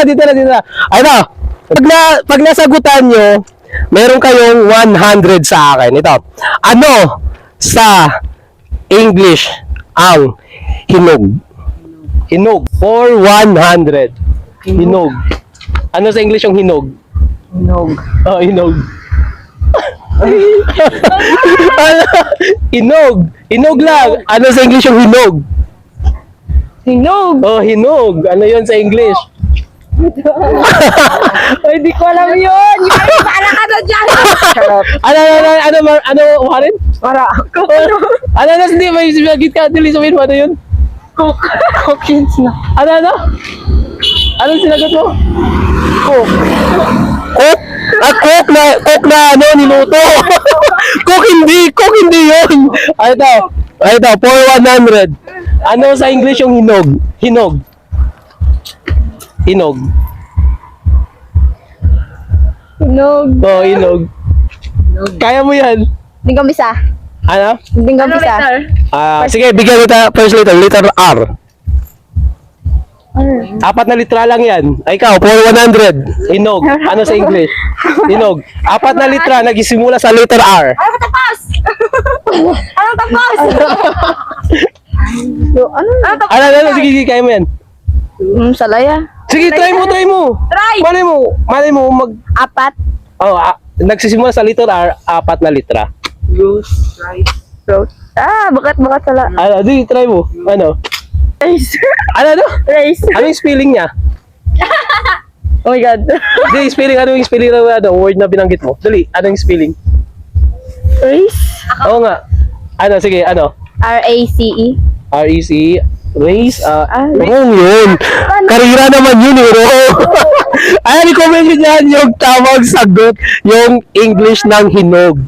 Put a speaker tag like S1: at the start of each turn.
S1: Dito na. Ito. Pag nasagutan nyo, meron kayong 100 sa akin. Ito. Ano sa English ang hinog? Hinog. For 100. Hinog. Ano sa English yung hinog?
S2: Hinog.
S1: Oh, hinog. Hinog. Hinog lang. Ano sa English yung hinog?
S2: Hinog.
S1: Oh, hinog. Ano yun sa English?
S2: Ay, di ko alam yun. Para ka na dyan. Charot.
S1: Ano, Warren?
S2: Para ako.
S1: Hindi, may sibagit ka. Dili sabihin mo, ano yun?
S2: Cookins na.
S1: Ano? Ano sinagot mo? Cook. Cook? Cook na niluto. Cook hindi yun. Ito, for 100. Ano sa English yung hinog? Hinog.
S2: Hinog.
S1: Oh, hinog. Kaya mo yan.
S2: Hindi ko bisa.
S1: Ano?
S2: Hindi ko bisa.
S1: Sige, bigyan kita first letter. Letter R. 4 na litra lang yan. Ay, ikaw, for 100. Hinog. Ano sa English? Hinog. 4 na litra, nagsisimula sa letter R.
S2: Ano tapos? Ano tapos?
S1: Ano, sige, kaya mo yan.
S2: Salaya.
S1: Sige, try mo.
S2: Try!
S1: Malay mo,
S2: 4.
S1: nagsisimula sa letter R, 4 na litra.
S2: Fruit. Bakit sala?
S1: Ano, di, try mo. Ano?
S2: Rice.
S1: Ano?
S2: Rice.
S1: Ano yung spelling niya?
S2: Oh my God.
S1: Di, spelling, ano yung spelling ng word na binanggit mo? Dali, ano yung spelling?
S2: Rice.
S1: Oo nga. Ano, sige, ano?
S2: R-A-C-E.
S1: R-E-C, race,
S2: race.
S1: wrong yun. Karira naman yun, wrong. Ay, i-comment nyo dyan yung tamang sagot, yung English ng hinog.